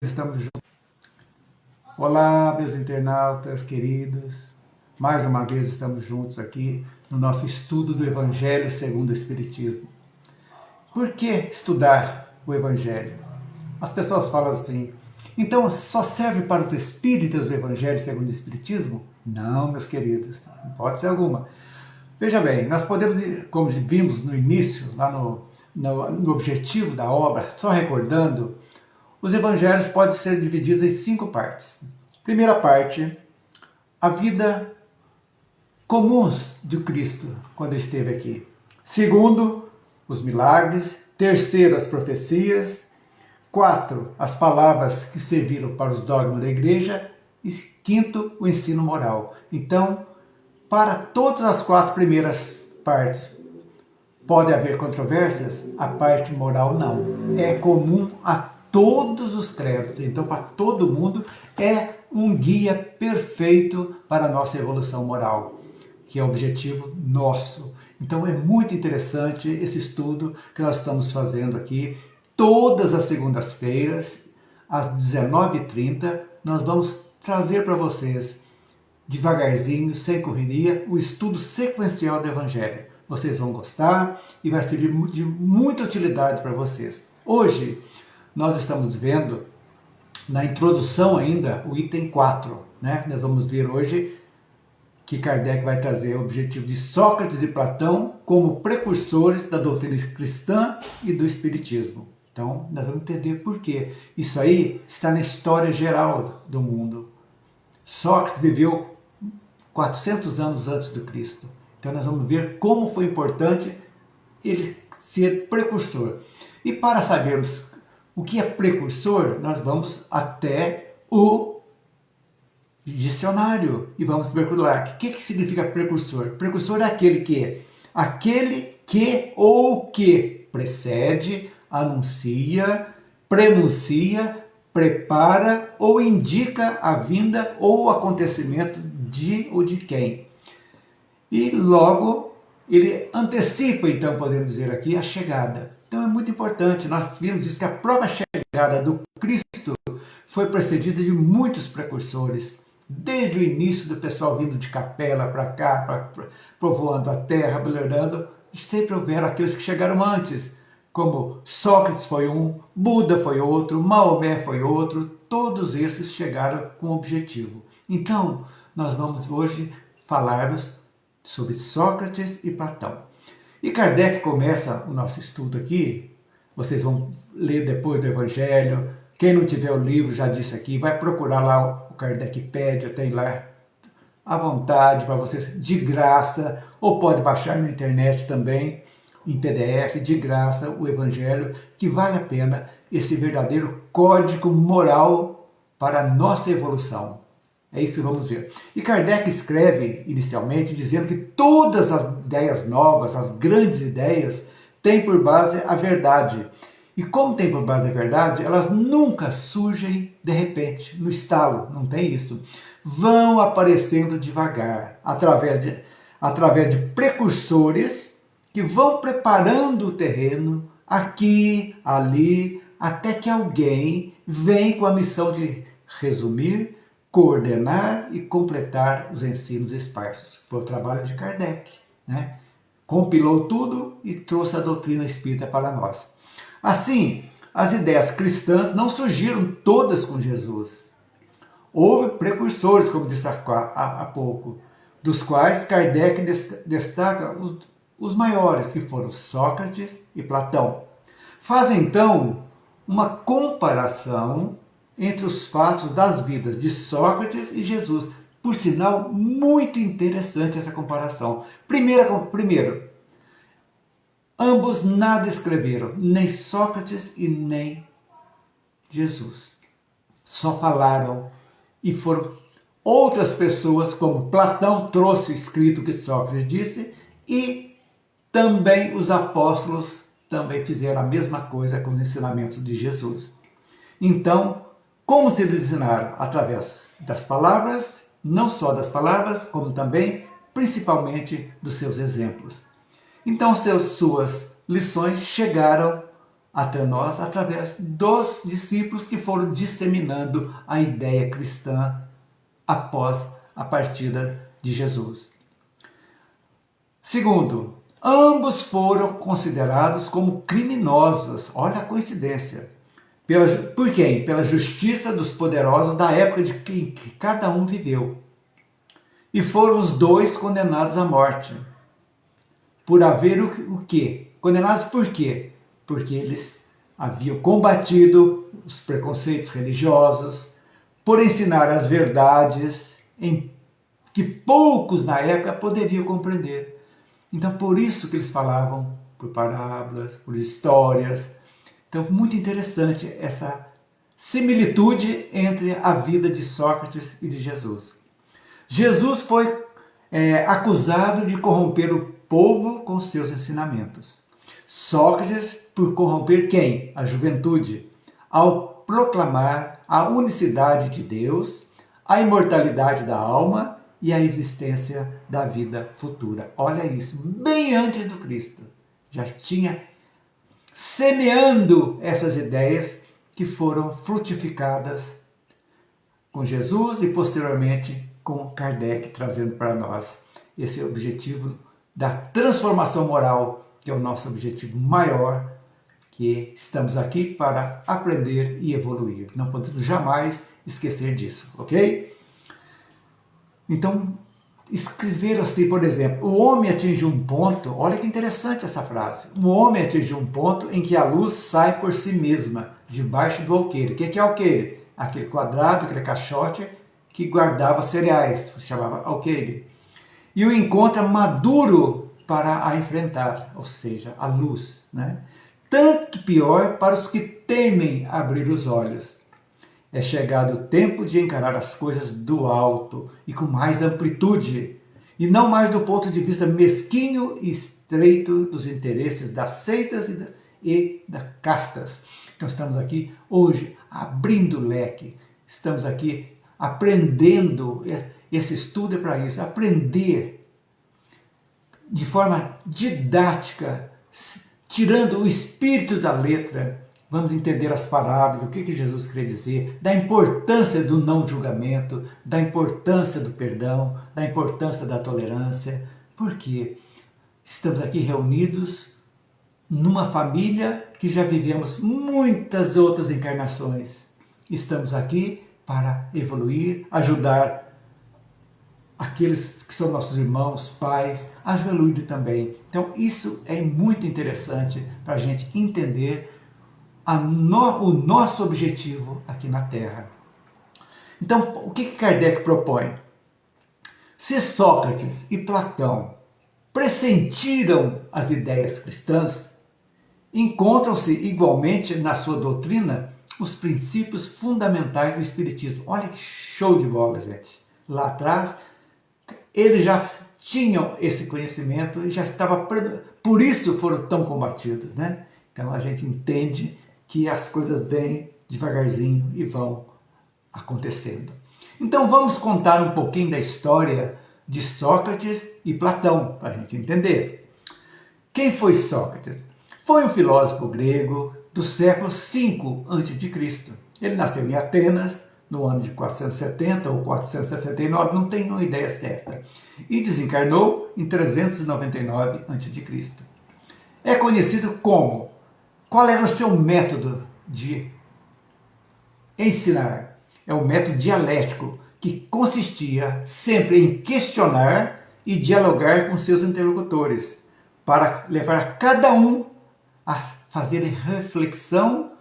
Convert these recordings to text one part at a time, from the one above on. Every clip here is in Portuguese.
Estamos juntos. Olá, meus internautas queridos. Mais uma vez estamos juntos aqui no nosso estudo do Evangelho segundo o Espiritismo. Por que estudar o Evangelho? As pessoas falam assim, então só serve para os espíritas o Evangelho segundo o Espiritismo? Não, meus queridos, não pode ser alguma. Veja bem, nós podemos, como vimos no início, lá no objetivo da obra, só recordando, os evangelhos podem ser divididos em 5 partes. Primeira parte, a vida comuns de Cristo quando esteve aqui. Segundo, os milagres. Terceiro, as profecias. 4, as palavras que serviram para os dogmas da igreja. E 5, o ensino moral. Então, para todas as 4 primeiras partes, pode haver controvérsias? A parte moral não. É comum a todos os credos. Então, para todo mundo, é um guia perfeito para a nossa evolução moral, que é o objetivo nosso. Então, é muito interessante esse estudo que nós estamos fazendo aqui. Todas as segundas-feiras, às 19h30, nós vamos trazer para vocês, devagarzinho, sem correria, o estudo sequencial do Evangelho. Vocês vão gostar e vai servir de muita utilidade para vocês. Hoje, nós estamos vendo, na introdução ainda, o item 4. Né? Nós vamos ver hoje que Kardec vai trazer o objetivo de Sócrates e Platão como precursores da doutrina cristã e do Espiritismo. Então, nós vamos entender por quê. Isso aí está na história geral do mundo. Sócrates viveu 400 anos antes do Cristo. Então nós vamos ver como foi importante ele ser precursor. E para sabermos o que é precursor, nós vamos até o dicionário e vamos ver o que significa precursor. Precursor é aquele que ou que precede, anuncia, prenuncia, prepara ou indica a vinda ou o acontecimento de ou de quem. E logo ele antecipa, então podemos dizer aqui, a chegada. Então é muito importante, nós vimos isso, que a própria chegada do Cristo foi precedida de muitos precursores. Desde o início do pessoal vindo de Capela para cá, povoando a terra, belerdando, sempre houveram aqueles que chegaram antes, como Sócrates foi um, Buda foi outro, Maomé foi outro, todos esses chegaram com objetivo. Então, nós vamos hoje falarmos sobre Sócrates e Platão. E Kardec começa o nosso estudo aqui, vocês vão ler depois do Evangelho, quem não tiver o livro, já disse aqui, vai procurar lá o Kardecpédia, tem lá à vontade para vocês, de graça, ou pode baixar na internet também, em PDF, de graça, o Evangelho, que vale a pena, esse verdadeiro código moral para a nossa evolução. É isso que vamos ver. E Kardec escreve inicialmente dizendo que todas as ideias novas, as grandes ideias, têm por base a verdade. E como tem por base a verdade, elas nunca surgem de repente, no estalo, não tem isso. Vão aparecendo devagar, através de precursores que vão preparando o terreno aqui, ali, até que alguém vem com a missão de resumir, coordenar e completar os ensinos esparsos. Foi o trabalho de Kardec, né? Compilou tudo e trouxe a doutrina espírita para nós. Assim, as ideias cristãs não surgiram todas com Jesus. Houve precursores, como disse há pouco, dos quais Kardec destaca os maiores, que foram Sócrates e Platão. Faz então uma comparação entre os fatos das vidas de Sócrates e Jesus. Por sinal, muito interessante essa comparação. Primeiro, ambos nada escreveram, nem Sócrates e nem Jesus. Só falaram e foram outras pessoas, como Platão trouxe escrito o que Sócrates disse, e também os apóstolos também fizeram a mesma coisa com os ensinamentos de Jesus. Então, como se eles ensinaram? Através das palavras, não só das palavras, como também, principalmente, dos seus exemplos. Então, suas lições chegaram até nós através dos discípulos que foram disseminando a ideia cristã após a partida de Jesus. Segundo, ambos foram considerados como criminosos. Olha a coincidência. Por quem? Pela justiça dos poderosos da época de que cada um viveu. E foram os dois condenados à morte. Por haver o quê? Condenados por quê? Porque eles haviam combatido os preconceitos religiosos, por ensinar as verdades em que poucos na época poderiam compreender. Então, por isso que eles falavam por parábolas, por histórias. Então, muito interessante essa similitude entre a vida de Sócrates e de Jesus. Jesus foi acusado de corromper o povo com seus ensinamentos. Sócrates por corromper quem? A juventude, ao proclamar a unicidade de Deus, a imortalidade da alma e a existência da vida futura. Olha isso, bem antes do Cristo. Já tinha semeando essas ideias que foram frutificadas com Jesus e posteriormente com Kardec, trazendo para nós esse objetivo da transformação moral, que é o nosso objetivo maior, que estamos aqui para aprender e evoluir. Não podemos jamais esquecer disso, ok? Então, escrever assim, por exemplo, o homem atingiu um ponto, olha que interessante essa frase, o homem atingiu um ponto em que a luz sai por si mesma, debaixo do alqueire. O que é alqueire? Aquele quadrado, aquele caixote que guardava cereais, chamava alqueire. E o encontra maduro para a enfrentar, ou seja, a luz, né? Tanto pior para os que temem abrir os olhos. É chegado o tempo de encarar as coisas do alto e com mais amplitude, e não mais do ponto de vista mesquinho e estreito dos interesses das seitas e das castas. Então estamos aqui hoje abrindo o leque, estamos aqui aprendendo, esse estudo é para isso, aprender de forma didática, tirando o espírito da letra. Vamos entender as parábolas, o que Jesus queria dizer, da importância do não julgamento, da importância do perdão, da importância da tolerância. Porque estamos aqui reunidos numa família que já vivemos muitas outras encarnações. Estamos aqui para evoluir, ajudar aqueles que são nossos irmãos, pais, a evoluir também. Então isso é muito interessante para a gente entender o nosso objetivo aqui na Terra. Então, o que Kardec propõe? Se Sócrates e Platão pressentiram as ideias cristãs, encontram-se igualmente na sua doutrina os princípios fundamentais do Espiritismo. Olha que show de bola, gente. Lá atrás, eles já tinham esse conhecimento e já estava, por isso foram tão combatidos, né? Então a gente entende que as coisas vêm devagarzinho e vão acontecendo. Então vamos contar um pouquinho da história de Sócrates e Platão, para a gente entender. Quem foi Sócrates? Foi um filósofo grego do século V a.C. Ele nasceu em Atenas, no ano de 470 ou 469, não tenho uma ideia certa, e desencarnou em 399 a.C. É conhecido como... Qual era o seu método de ensinar? É o método dialético, que consistia sempre em questionar e dialogar com seus interlocutores, para levar cada um a fazer reflexão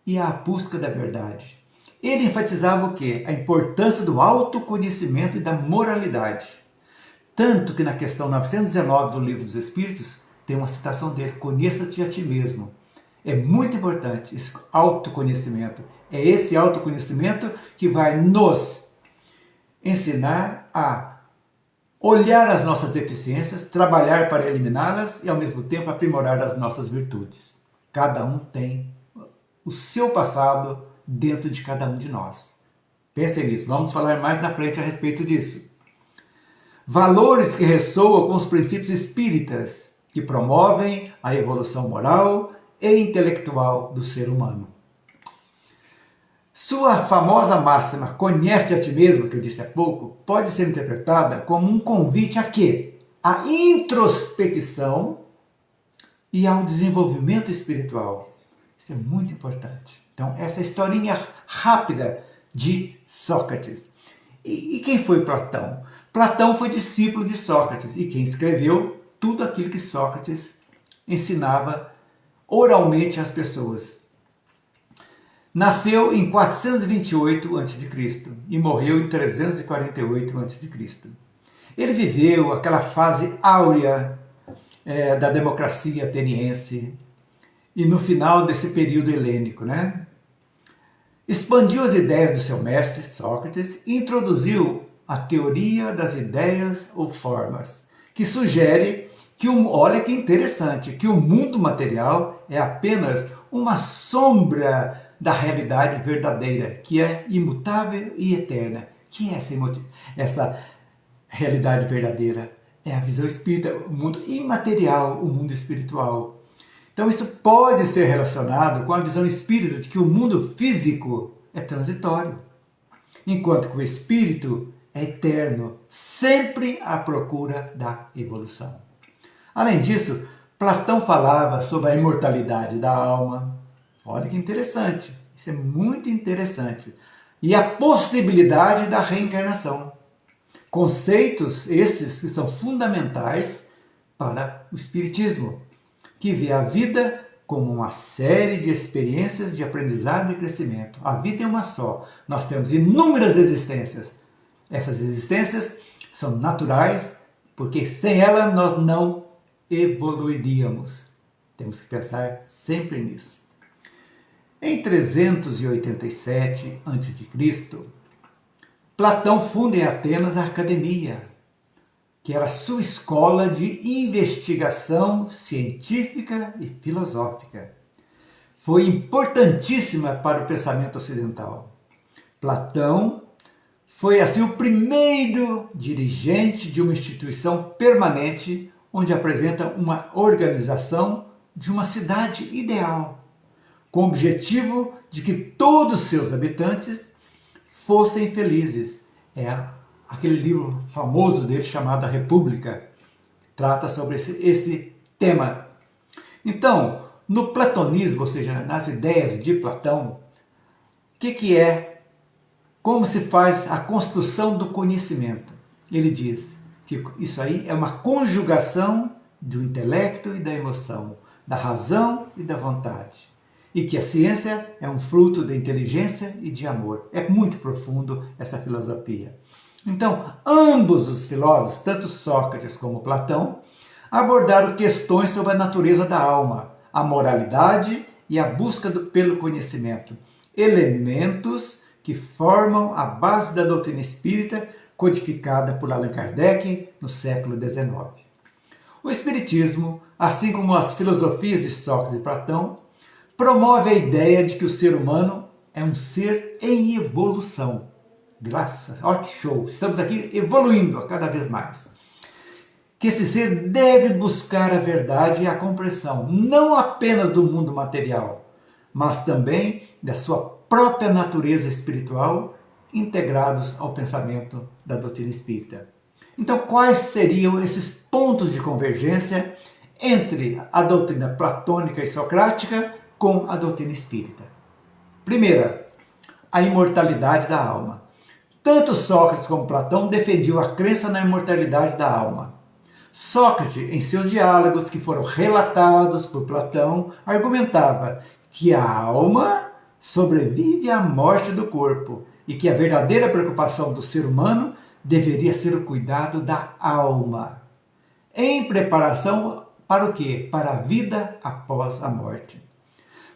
e a busca da verdade. Ele enfatizava o quê? A importância do autoconhecimento e da moralidade. Tanto que na questão 919 do Livro dos Espíritos, tem uma citação dele: conheça-te a ti mesmo. É muito importante esse autoconhecimento. É esse autoconhecimento que vai nos ensinar a olhar as nossas deficiências, trabalhar para eliminá-las e ao mesmo tempo aprimorar as nossas virtudes. Cada um tem o seu passado dentro de cada um de nós. Pensem nisso, vamos falar mais na frente a respeito disso. Valores que ressoam com os princípios espíritas, que promovem a evolução moral e intelectual do ser humano. Sua famosa máxima, conhece a ti mesmo, que eu disse há pouco, pode ser interpretada como um convite a quê? A introspecção e ao desenvolvimento espiritual. Isso é muito importante. Então, essa historinha rápida de Sócrates. E quem foi Platão? Platão foi discípulo de Sócrates e quem escreveu tudo aquilo que Sócrates ensinava oralmente às pessoas. Nasceu em 428 a.C. e morreu em 348 a.C. Ele viveu aquela fase áurea da democracia ateniense e no final desse período helênico, né? Expandiu as ideias do seu mestre, Sócrates, e introduziu a teoria das ideias ou formas, que sugere que, olha que interessante, que o mundo material é apenas uma sombra da realidade verdadeira, que é imutável e eterna. Que é essa realidade verdadeira? É a visão espírita, o mundo imaterial, o mundo espiritual. Então isso pode ser relacionado com a visão espírita de que o mundo físico é transitório, enquanto que o espírito é eterno, sempre à procura da evolução. Além disso, Platão falava sobre a imortalidade da alma. Olha que interessante, isso é muito interessante. E a possibilidade da reencarnação. Conceitos esses que são fundamentais para o espiritismo, que vê a vida como uma série de experiências de aprendizado e crescimento. A vida é uma só. Nós temos inúmeras existências. Essas existências são naturais, porque sem ela nós não evoluiríamos. Temos que pensar sempre nisso. Em 387 a.C., Platão funda em Atenas a Academia, que era sua escola de investigação científica e filosófica. Foi importantíssima para o pensamento ocidental. Platão foi assim o primeiro dirigente de uma instituição permanente onde apresenta uma organização de uma cidade ideal, com o objetivo de que todos os seus habitantes fossem felizes. É aquele livro famoso dele chamado A República, trata sobre esse tema. Então, no platonismo, ou seja, nas ideias de Platão, o que é, como se faz a construção do conhecimento? Ele diz que isso aí é uma conjugação do intelecto e da emoção, da razão e da vontade. E que a ciência é um fruto da inteligência e de amor. É muito profundo essa filosofia. Então, ambos os filósofos, tanto Sócrates como Platão, abordaram questões sobre a natureza da alma, a moralidade e a busca pelo conhecimento, elementos que formam a base da doutrina espírita codificada por Allan Kardec no século XIX. O Espiritismo, assim como as filosofias de Sócrates e Platão, promove a ideia de que o ser humano é um ser em evolução. Graças, ó que show! Estamos aqui evoluindo a cada vez mais. Que esse ser deve buscar a verdade e a compreensão, não apenas do mundo material, mas também da sua própria natureza espiritual, integrados ao pensamento da doutrina espírita. Então, quais seriam esses pontos de convergência entre a doutrina platônica e socrática com a doutrina espírita? Primeira, a imortalidade da alma. Tanto Sócrates como Platão defendiam a crença na imortalidade da alma. Sócrates, em seus diálogos que foram relatados por Platão, argumentava que a alma sobrevive à morte do corpo e que a verdadeira preocupação do ser humano deveria ser o cuidado da alma, em preparação para o quê? Para a vida após a morte.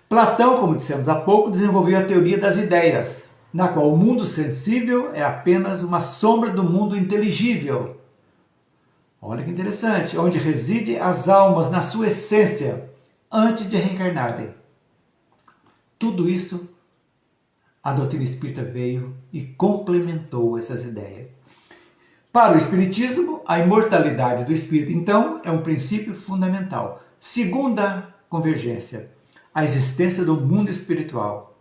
Platão, como dissemos há pouco, desenvolveu a teoria das ideias, na qual o mundo sensível é apenas uma sombra do mundo inteligível. Olha que interessante, onde residem as almas na sua essência, antes de reencarnarem. Tudo isso, a doutrina espírita veio e complementou essas ideias. Para o espiritismo, a imortalidade do espírito, então, é um princípio fundamental. Segunda convergência, a existência do mundo espiritual.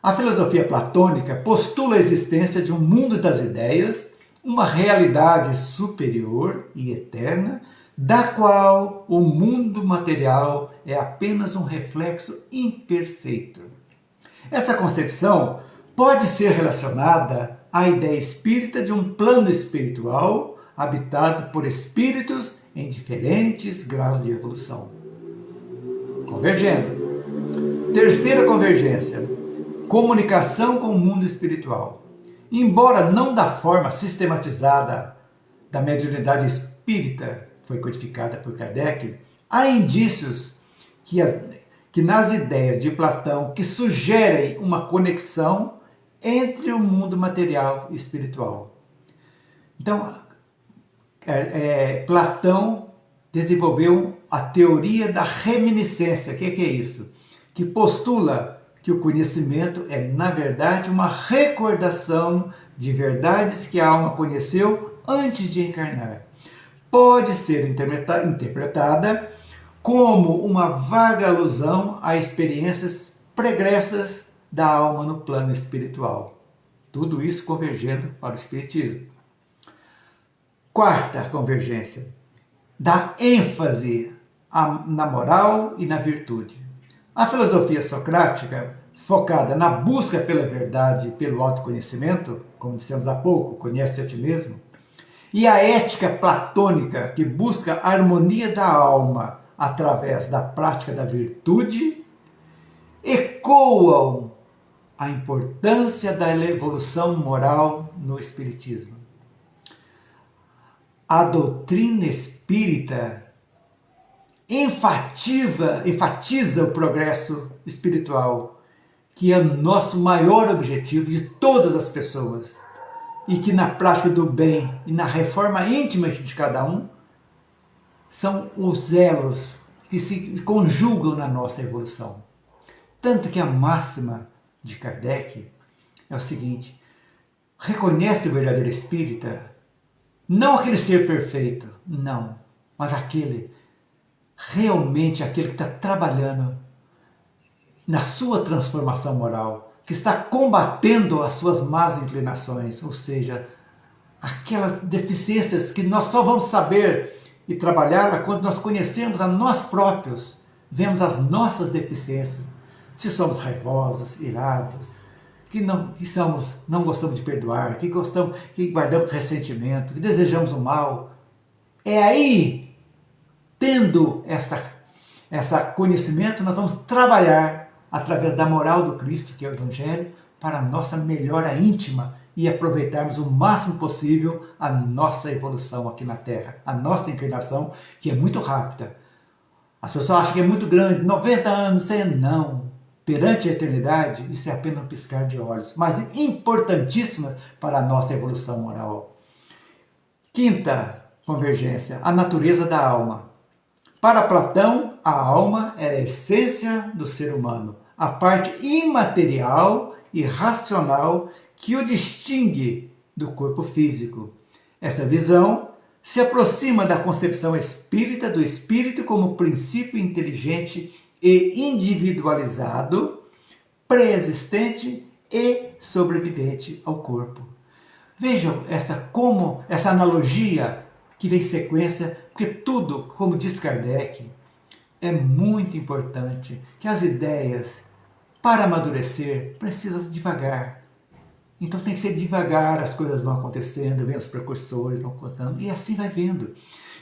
A filosofia platônica postula a existência de um mundo das ideias, uma realidade superior e eterna, da qual o mundo material é apenas um reflexo imperfeito. Essa concepção pode ser relacionada à ideia espírita de um plano espiritual habitado por espíritos em diferentes graus de evolução. Convergendo. Terceira convergência. Comunicação com o mundo espiritual. Embora não da forma sistematizada da mediunidade espírita, que foi codificada por Kardec, há indícios que nas ideias de Platão que sugerem uma conexão entre o mundo material e espiritual. Então, Platão desenvolveu a teoria da reminiscência. O que é isso? Que postula que o conhecimento é, na verdade, uma recordação de verdades que a alma conheceu antes de encarnar. Pode ser interpretada como uma vaga alusão a experiências pregressas da alma no plano espiritual. Tudo isso convergendo para o Espiritismo. Quarta convergência. Dá ênfase na moral e na virtude. A filosofia socrática, focada na busca pela verdade e pelo autoconhecimento, como dissemos há pouco, conhece a ti mesmo, e a ética platônica, que busca a harmonia da alma através da prática da virtude, ecoam a importância da evolução moral no Espiritismo. A doutrina espírita enfatiza o progresso espiritual, que é o nosso maior objetivo de todas as pessoas, e que na prática do bem e na reforma íntima de cada um são os elos que se conjugam na nossa evolução. Tanto que a máxima de Kardec é o seguinte: reconhece o verdadeiro espírita, não aquele ser perfeito, não, mas realmente aquele que está trabalhando na sua transformação moral, que está combatendo as suas más inclinações, ou seja, aquelas deficiências que nós só vamos saber e trabalhar quando nós conhecemos a nós próprios, vemos as nossas deficiências, se somos raivosos, irados, que não gostamos de perdoar, que guardamos ressentimento, que desejamos o mal. É aí, tendo essa conhecimento, nós vamos trabalhar através da moral do Cristo, que é o Evangelho, para a nossa melhora íntima e aproveitarmos o máximo possível a nossa evolução aqui na Terra, a nossa encarnação, que é muito rápida. As pessoas acham que é muito grande, 90 anos, 100 não. Perante a eternidade, isso é apenas um piscar de olhos, mas importantíssima para a nossa evolução moral. Quinta convergência, a natureza da alma. Para Platão, a alma era a essência do ser humano, a parte imaterial e racional que o distingue do corpo físico. Essa visão se aproxima da concepção espírita do espírito como princípio inteligente e individualizado, pré-existente e sobrevivente ao corpo. Vejam essa analogia que vem em sequência, porque tudo, como diz Kardec, é muito importante que as ideias, para amadurecer, precisam devagar. Então tem que ser devagar, as coisas vão acontecendo, vem os precursores, vão contando, e assim vai vendo.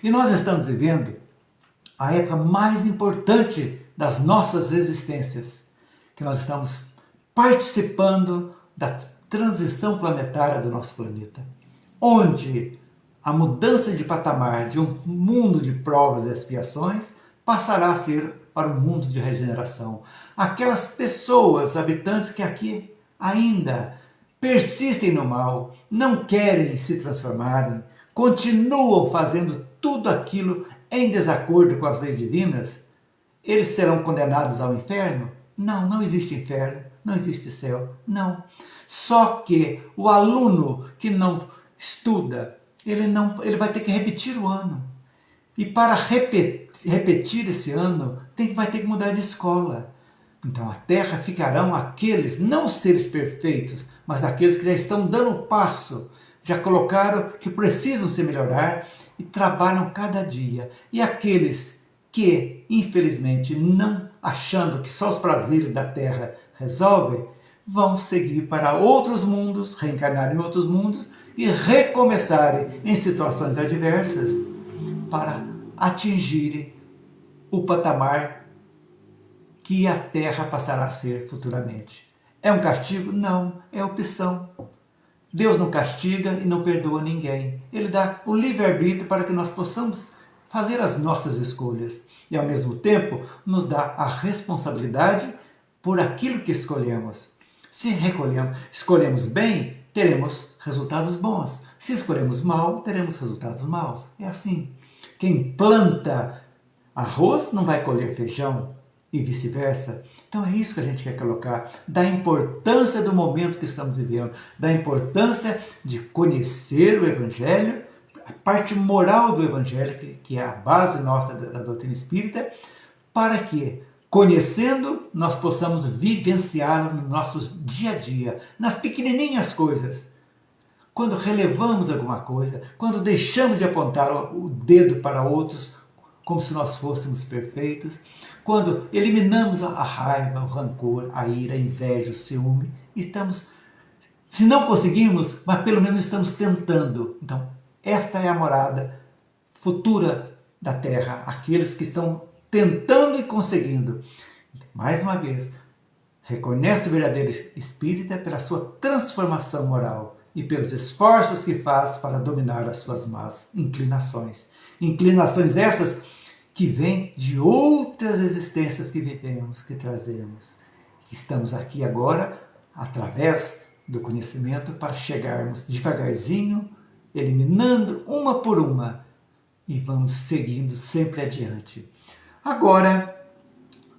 E nós estamos vivendo a época mais importante das nossas existências, que nós estamos participando da transição planetária do nosso planeta, onde a mudança de patamar de um mundo de provas e expiações passará a ser para um mundo de regeneração. Aquelas pessoas, habitantes que aqui ainda persistem no mal, não querem se transformarem, continuam fazendo tudo aquilo em desacordo com as leis divinas, eles serão condenados ao inferno? Não, não existe inferno, não existe céu, não. Só que o aluno que não estuda, ele vai ter que repetir o ano. E para repetir esse ano, vai ter que mudar de escola. Então a terra ficarão aqueles, não seres perfeitos, mas aqueles que já estão dando passo, já colocaram que precisam se melhorar e trabalham cada dia. E aqueles que, infelizmente, não achando que só os prazeres da terra resolvem, vão seguir para outros mundos, reencarnar em outros mundos e recomeçarem em situações adversas para atingirem o patamar que a Terra passará a ser futuramente. É um castigo? Não, é opção. Deus não castiga e não perdoa ninguém. Ele dá o livre-arbítrio para que nós possamos fazer as nossas escolhas. E ao mesmo tempo nos dá a responsabilidade por aquilo que escolhemos. Se escolhemos bem, teremos resultados bons. Se escolhemos mal, teremos resultados maus. É assim. Quem planta arroz não vai colher feijão e vice-versa. Então é isso que a gente quer colocar, da importância do momento que estamos vivendo, da importância de conhecer o Evangelho, a parte moral do Evangelho, que é a base nossa da doutrina espírita, para que, conhecendo, nós possamos vivenciá-lo no nosso dia a dia, nas pequenininhas coisas. Quando relevamos alguma coisa, quando deixamos de apontar o dedo para outros, como se nós fôssemos perfeitos, quando eliminamos a raiva, o rancor, a ira, a inveja, o ciúme, e estamos, se não conseguimos, mas pelo menos estamos tentando. Então, esta é a morada futura da Terra, aqueles que estão tentando e conseguindo. Mais uma vez, reconhece o verdadeiro espírita pela sua transformação moral e pelos esforços que faz para dominar as suas más inclinações. Inclinações essas que vêm de outras existências que vivemos, que trazemos. Que estamos aqui agora, através do conhecimento, para chegarmos devagarzinho, eliminando uma por uma, e vamos seguindo sempre adiante. Agora,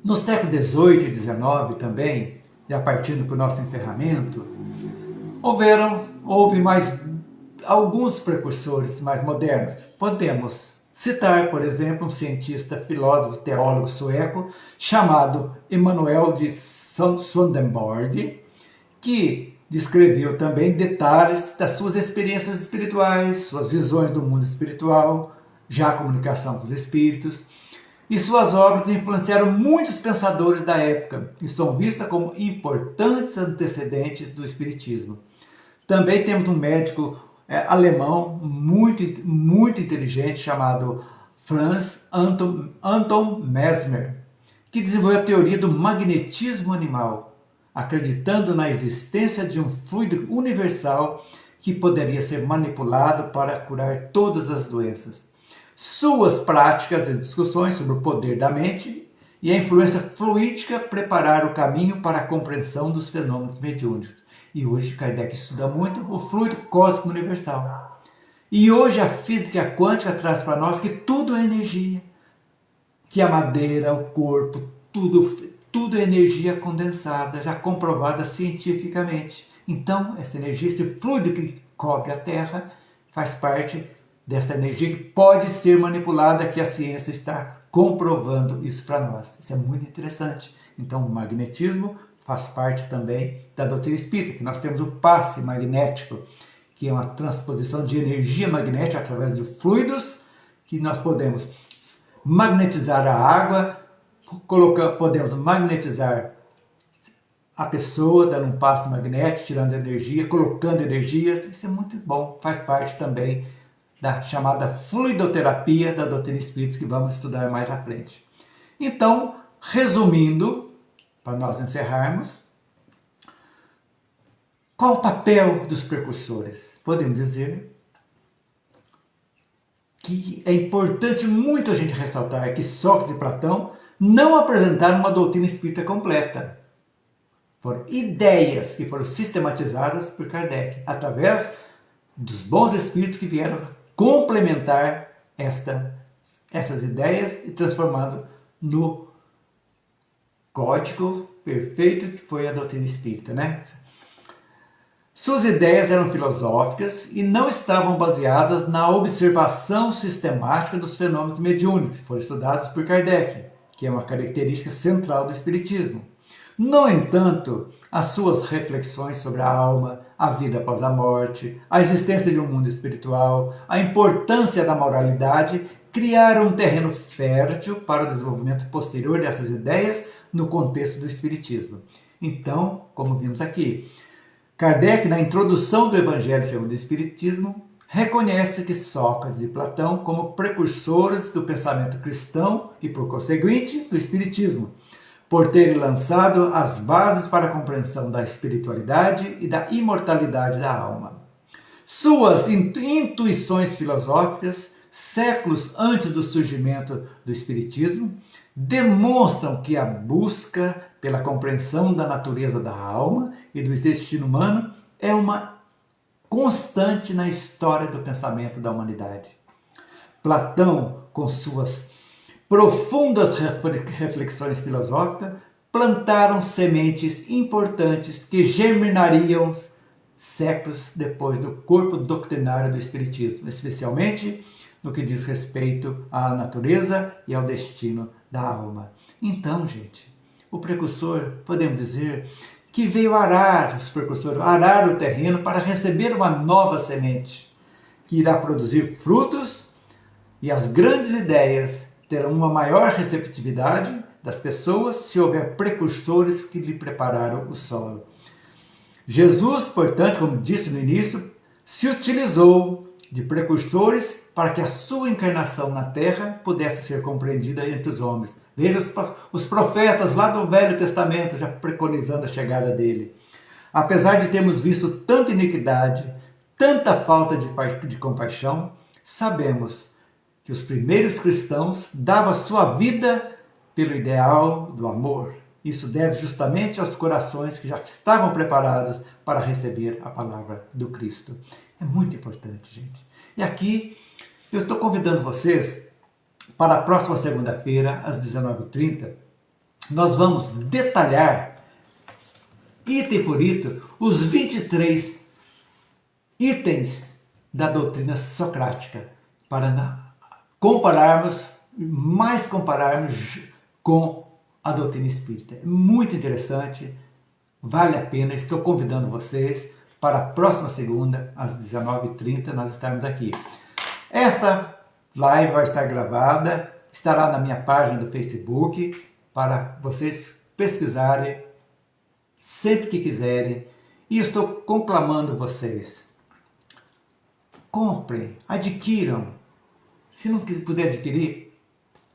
no século XVIII e XIX também, já partindo para o nosso encerramento, houve mais alguns precursores mais modernos. Podemos citar, por exemplo, um cientista, filósofo, teólogo sueco chamado Emanuel de Swedenborg, que descreveu também detalhes das suas experiências espirituais, suas visões do mundo espiritual, já a comunicação com os espíritos, e suas obras influenciaram muitos pensadores da época e são vistas como importantes antecedentes do espiritismo. Também temos um médico alemão muito inteligente chamado Franz Anton Mesmer, que desenvolveu a teoria do magnetismo animal, acreditando na existência de um fluido universal que poderia ser manipulado para curar todas as doenças. Suas práticas e discussões sobre o poder da mente e a influência fluídica prepararam o caminho para a compreensão dos fenômenos mediúnicos. E hoje Kardec estuda muito o fluido cósmico universal. E hoje a física quântica traz para nós que tudo é energia. Que a madeira, o corpo, tudo é energia condensada, já comprovada cientificamente. Então, essa energia, esse fluido que cobre a Terra, faz parte dessa energia que pode ser manipulada, que a ciência está comprovando isso para nós. Isso é muito interessante. Então, o magnetismo faz parte também da doutrina espírita, que nós temos o passe magnético, que é uma transposição de energia magnética através de fluidos, que nós podemos magnetizar a água, podemos magnetizar a pessoa, dando um passe magnético, tirando energia, colocando energias. Isso é muito bom, faz parte também da chamada fluidoterapia da doutrina espírita, que vamos estudar mais à frente. Então, resumindo, para nós encerrarmos, qual o papel dos precursores? Podemos dizer que é importante muito a gente ressaltar que Sócrates e Platão não apresentaram uma doutrina espírita completa. Foram ideias que foram sistematizadas por Kardec, através dos bons espíritos que vieram complementar essas ideias e transformando no código perfeito que foi a doutrina espírita, né? Suas ideias eram filosóficas e não estavam baseadas na observação sistemática dos fenômenos mediúnicos que foram estudados por Kardec, que é uma característica central do Espiritismo. No entanto, as suas reflexões sobre a alma, a vida após a morte, a existência de um mundo espiritual, a importância da moralidade, criaram um terreno fértil para o desenvolvimento posterior dessas ideias no contexto do Espiritismo. Então, como vimos aqui, Kardec, na introdução do Evangelho segundo o Espiritismo, reconhece que Sócrates e Platão como precursores do pensamento cristão e, por conseguinte, do Espiritismo, por terem lançado as bases para a compreensão da espiritualidade e da imortalidade da alma. Suas intuições filosóficas, séculos antes do surgimento do Espiritismo, demonstram que a busca pela compreensão da natureza da alma e do destino humano é uma constante na história do pensamento da humanidade. Platão, com suas profundas reflexões filosóficas, plantaram sementes importantes que germinariam séculos depois no corpo doutrinário do Espiritismo, especialmente no que diz respeito à natureza e ao destino da alma. Então, gente, o precursor, podemos dizer, que veio arar, os precursores, arar o terreno para receber uma nova semente, que irá produzir frutos, e as grandes ideias terão uma maior receptividade das pessoas se houver precursores que lhe prepararam o solo. Jesus, portanto, como disse no início, se utilizou de precursores para que a sua encarnação na Terra pudesse ser compreendida entre os homens. Veja os profetas lá do Velho Testamento já preconizando a chegada dele. Apesar de termos visto tanta iniquidade, tanta falta de compaixão, sabemos que os primeiros cristãos davam a sua vida pelo ideal do amor. Isso deve justamente aos corações que já estavam preparados para receber a palavra do Cristo. É muito importante, gente. E aqui eu estou convidando vocês para a próxima segunda-feira, às 19h30. Nós vamos detalhar, item por item, os 23 itens da doutrina socrática, para compararmos com a doutrina espírita. É muito interessante, vale a pena, estou convidando vocês para a próxima segunda, às 19h30, nós estaremos aqui. Esta live vai estar gravada, estará na minha página do Facebook, para vocês pesquisarem sempre que quiserem. E estou conclamando vocês, comprem, adquiram. Se não puder adquirir,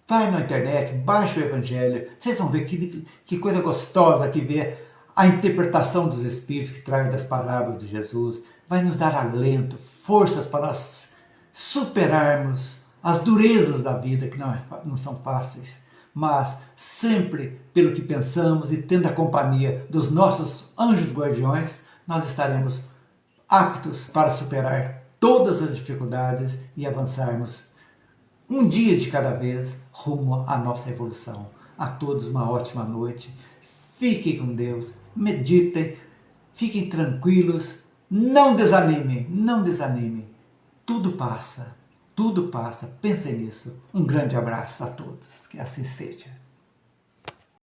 vai na internet, baixa o Evangelho. Vocês vão ver que coisa gostosa que ver a interpretação dos Espíritos que traz das parábolas de Jesus. Vai nos dar alento, forças para nós superarmos as durezas da vida, que não são fáceis. Mas sempre pelo que pensamos e tendo a companhia dos nossos anjos guardiões, nós estaremos aptos para superar todas as dificuldades e avançarmos um dia de cada vez rumo à nossa evolução. A todos uma ótima noite. Fiquem com Deus, meditem, fiquem tranquilos, não desanimem, não desanimem. Tudo passa, pensem nisso. Um grande abraço a todos, que assim seja.